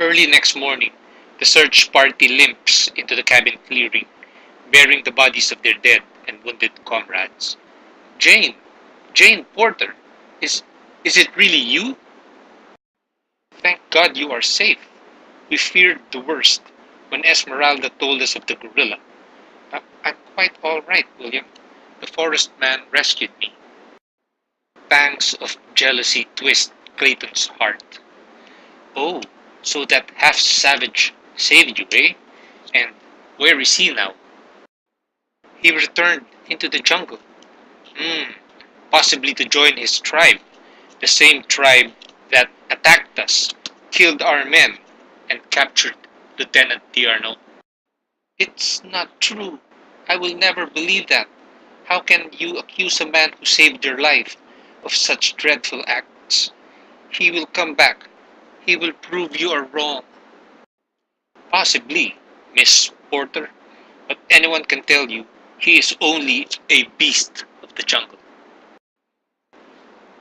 Early next morning, the search party limps into the cabin clearing, bearing the bodies of their dead and wounded comrades. Jane! Jane Porter! Is, is it really you? Thank God you are safe. We feared the worst when Esmeralda told us of the gorilla. I'm quite all right, William. The forest man rescued me. Pangs of jealousy twist Clayton's heart. Oh, so that half-savage saved you, eh? And where is he now? He returned into the jungle. Hmm, possibly to join his tribe, the same tribe that attacked us, killed our men, and captured Lieutenant Diarno. It's not true. I will never believe that. How can you accuse a man who saved your life of such dreadful acts? He will come back. He will prove you are wrong. Possibly, Miss Porter, but anyone can tell you he is only a beast of the jungle.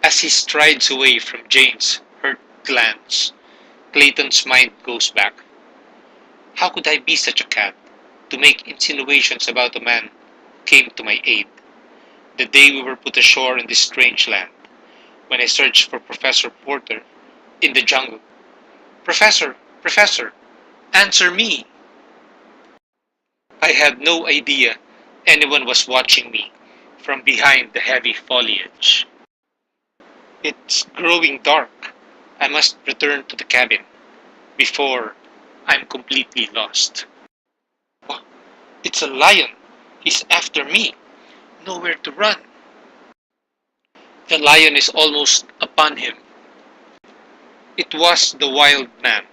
As he strides away from Jane's hurt glance, Clayton's mind goes back. How could I be such a cat to make insinuations about a man who came to my aid the day we were put ashore in this strange land, when I searched for Professor Porter in the jungle? Professor, Professor, answer me! I had no idea anyone was watching me from behind the heavy foliage. It's growing dark. I must return to the cabin before I'm completely lost. Oh, it's a lion. He's after me. Nowhere to run. The lion is almost upon him. It was the wild man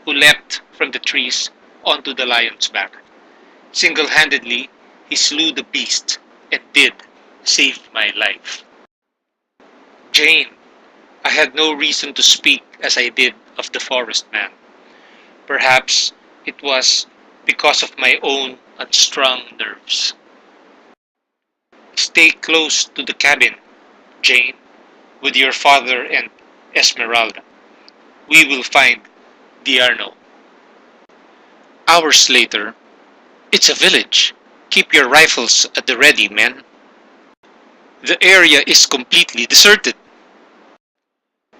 who leapt from the trees onto the lion's back. Single-handedly, he slew the beast and did save my life. Jane, I had no reason to speak as I did of the forest man. Perhaps it was because of my own unstrung nerves. Stay close to the cabin, Jane, with your father and Esmeralda. We will find Diarno. Hours later, it's a village. Keep your rifles at the ready, men. The area is completely deserted.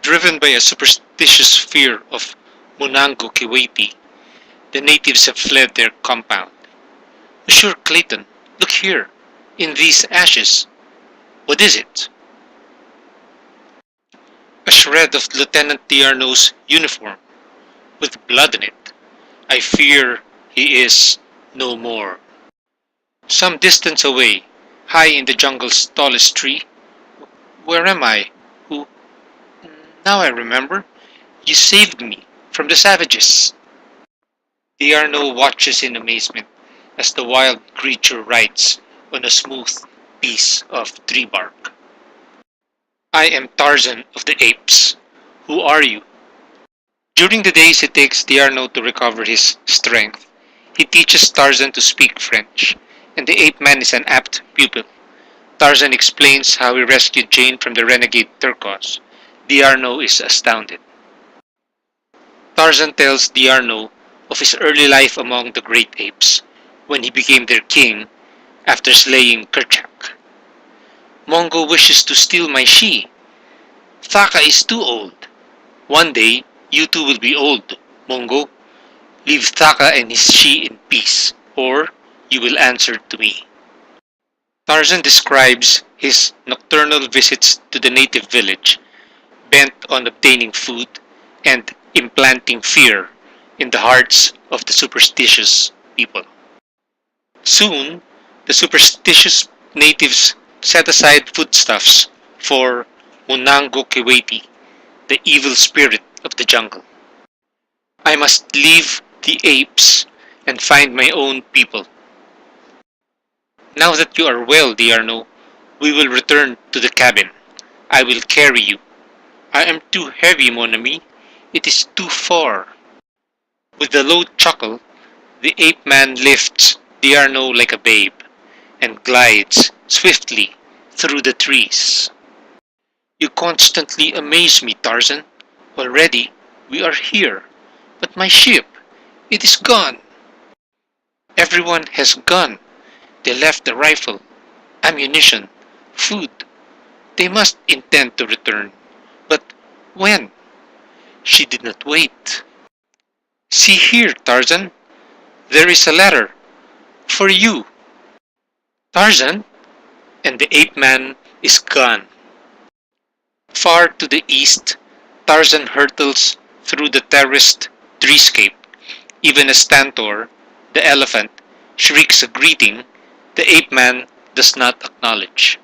Driven by a superstitious fear of Munango Kiwati, the natives have fled their compound. Monsieur Clayton, look here, in these ashes. What is it? A shred of Lieutenant Diarno's uniform, with blood on it. I fear he is no more. Some distance away, high in the jungle's tallest tree. Where am I? Who? Now I remember. You saved me from the savages. Diarno watches in amazement as the wild creature writes on a smooth piece of tree bark. I am Tarzan of the Apes. Who are you? During the days it takes Diarno to recover his strength, he teaches Tarzan to speak French, and the Ape-Man is an apt pupil. Tarzan explains how he rescued Jane from the renegade Turcos. Diarno is astounded. Tarzan tells Diarno of his early life among the great apes, when he became their king after slaying Kerchak. Mongo wishes to steal my she. Thaka is too old. One day, you too will be old, Mongo. Leave Thaka and his she in peace, or you will answer to me. Tarzan describes his nocturnal visits to the native village, bent on obtaining food and implanting fear in the hearts of the superstitious people. Soon, the superstitious natives set aside foodstuffs for Munango Kiwati, the evil spirit of the jungle. I must leave the apes and find my own people. Now that you are well, Diarno, we will return to the cabin. I will carry you. I am too heavy, mon ami. It is too far. With a low chuckle, the ape-man lifts Diarno like a babe and glides swiftly through the trees. You constantly amaze me, Tarzan. Already, we are here. But my ship, it is gone. Everyone has gone. They left the rifle, ammunition, food. They must intend to return. But when? She did not wait. See here, Tarzan. There is a letter. For you. Tarzan? And the ape-man is gone. Far to the east, Tarzan hurtles through the terraced treescape. Even as Tantor, the elephant, shrieks a greeting, the ape-man does not acknowledge.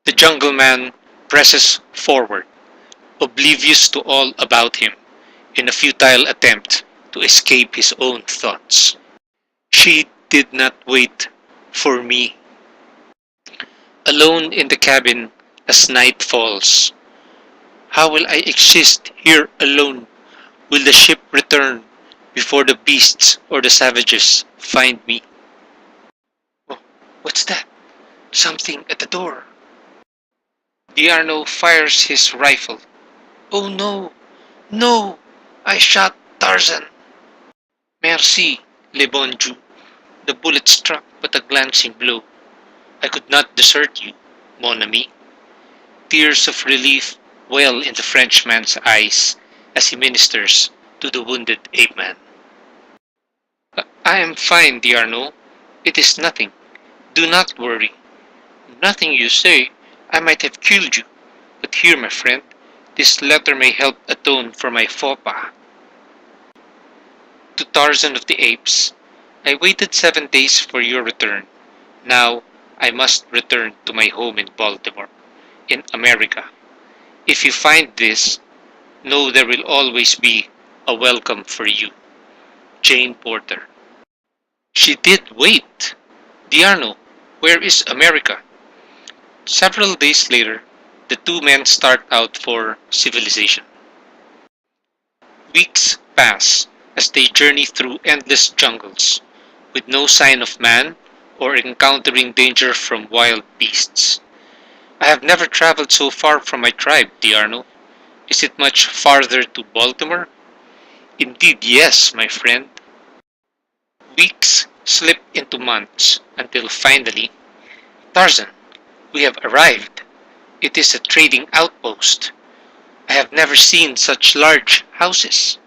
The jungle man presses forward, oblivious to all about him, in a futile attempt to escape his own thoughts. She did not wait for me. Alone in the cabin as night falls. How will I exist here alone? Will the ship return before the beasts or the savages find me? Oh, what's that? Something at the door. Diarno fires his rifle. Oh no! No! I shot Tarzan! Merci, Le Bon Dieu. The bullet struck but a glancing blow. I could not desert you, mon ami. Tears of relief well in the Frenchman's eyes as he ministers to the wounded ape-man. I am fine, Diarno. It is nothing. Do not worry. Nothing, you say. I might have killed you. But here, my friend, this letter may help atone for my faux pas. To Tarzan of the Apes, I waited 7 days for your return. Now I must return to my home in Baltimore, in America. If you find this, know there will always be a welcome for you. Jane Porter. She did wait. Diarno, where is America? Several days later, the two men start out for civilization. Weeks pass as they journey through endless jungles, with no sign of man or encountering danger from wild beasts. I have never traveled so far from my tribe, Diarno. Is it much farther to Baltimore? Indeed, yes, my friend. Weeks slip into months until finally, Tarzan, we have arrived. It is a trading outpost. I have never seen such large houses.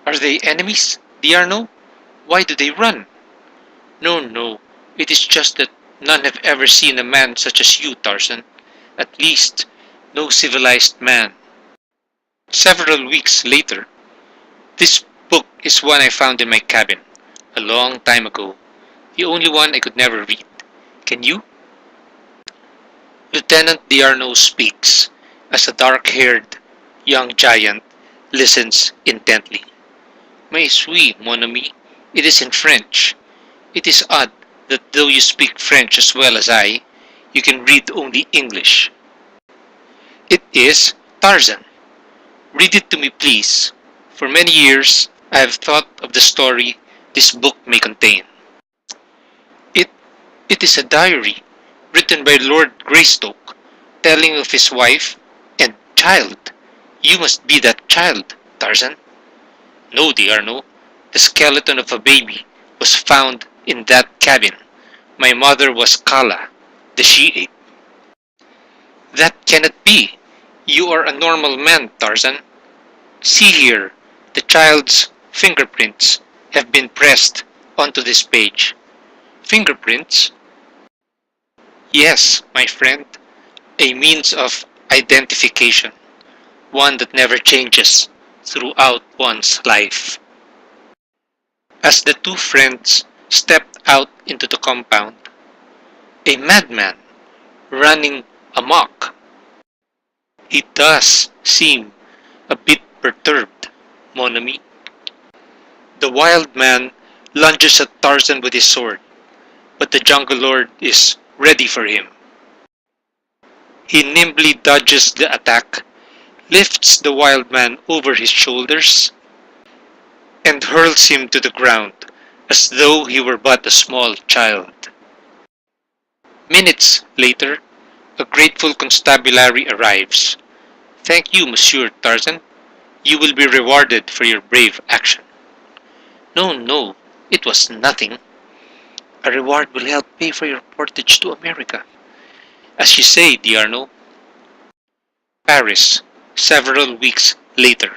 Are they enemies, Diarno? Why do they run? No, no. It is just that none have ever seen a man such as you, Tarzan. At least, no civilized man. Several weeks later, this book is one I found in my cabin, a long time ago. The only one I could never read. Can you? Lieutenant Diarno speaks, as a dark-haired young giant listens intently. Mais oui, mon ami, it is in French. It is odd that though you speak French as well as I, you can read only English. It is Tarzan. Read it to me, please. For many years, I have thought of the story this book may contain. It, it is a diary written by Lord Greystoke, telling of his wife and child. You must be that child, Tarzan. No, Diarno. The skeleton of a baby was found in that cabin. My mother was Kala, the she-ape. That cannot be. You are a normal man, Tarzan. See here, the child's fingerprints have been pressed onto this page. Fingerprints? Yes, my friend, a means of identification, one that never changes throughout one's life. As the two friends stepped out into the compound, a madman running amok. He does seem a bit perturbed, mon ami. The wild man lunges at Tarzan with his sword, but the jungle lord is ready for him. He nimbly dodges the attack, lifts the wild man over his shoulders, and hurls him to the ground as though he were but a small child. Minutes later, a grateful constabulary arrives. Thank you, Monsieur Tarzan. You will be rewarded for your brave action. No, no, it was nothing. A reward will help pay for your portage to America. As you say, Diarno. Paris, several weeks later.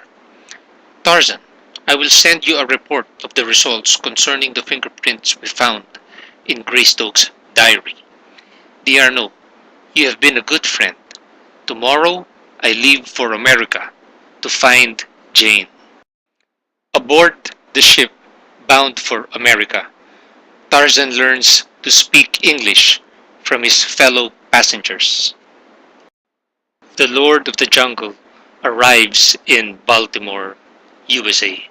Tarzan, I will send you a report of the results concerning the fingerprints we found in Greystoke's diary. Diarno, you have been a good friend. Tomorrow, I leave for America to find Jane. Aboard the ship bound for America, Tarzan learns to speak English from his fellow passengers. The Lord of the Jungle arrives in Baltimore, USA.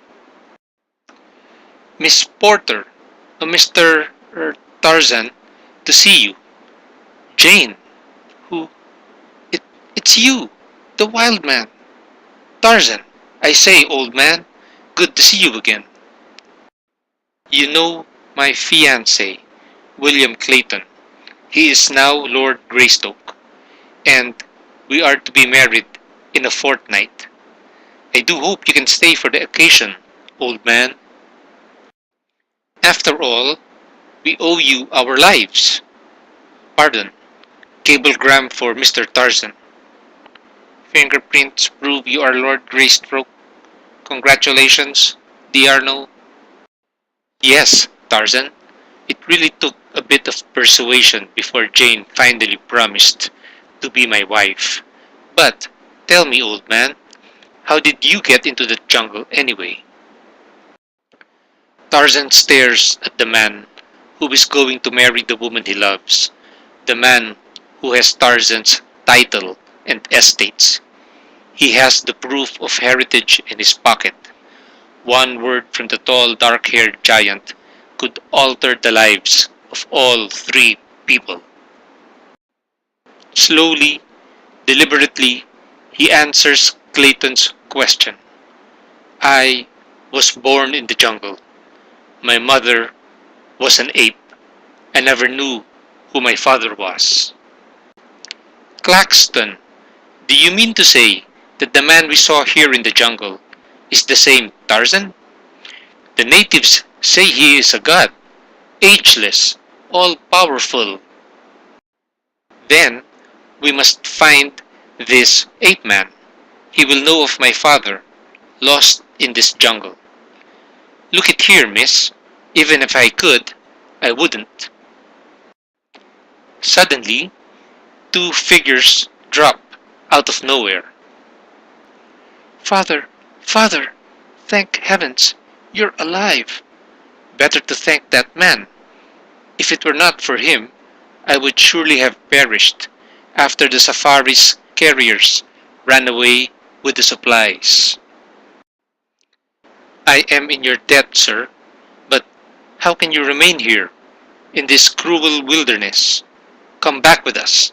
Miss Porter, Mr. Tarzan, to see you. Jane, who? It, it's you, the wild man. Tarzan, I say, old man, good to see you again. You know my fiancé, William Clayton. He is now Lord Greystoke, and we are to be married in a fortnight. I do hope you can stay for the occasion, old man. After all, we owe you our lives. Pardon, cablegram for Mr. Tarzan. Fingerprints prove you are Lord Greystoke. Congratulations, Diarno. Yes, Tarzan. It really took a bit of persuasion before Jane finally promised to be my wife. But tell me, old man, how did you get into the jungle anyway? Tarzan stares at the man who is going to marry the woman he loves, the man who has Tarzan's title and estates. He has the proof of heritage in his pocket. One word from the tall, dark-haired giant could alter the lives of all three people. Slowly, deliberately, he answers Clayton's question. I was born in the jungle. My mother was an ape. I never knew who my father was. Claxton, do you mean to say that the man we saw here in the jungle is the same Tarzan? The natives say he is a god, ageless, all-powerful. Then we must find this Ape-Man. He will know of my father, lost in this jungle. Look it here, miss. Even if I could, I wouldn't. Suddenly, two figures drop out of nowhere. Father, father, thank heavens, you're alive. Better to thank that man. If it were not for him, I would surely have perished after the safari's carriers ran away with the supplies. I am in your debt, sir, but how can you remain here, in this cruel wilderness? Come back with us.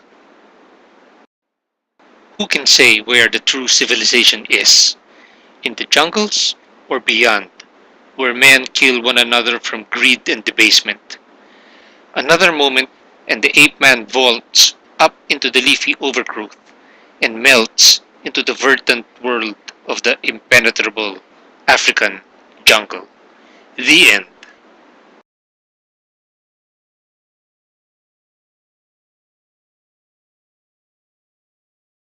Who can say where the true civilization is? In the jungles or beyond, where men kill one another from greed and debasement? Another moment, and the ape-man vaults up into the leafy overgrowth and melts into the verdant world of the impenetrable African jungle. The end.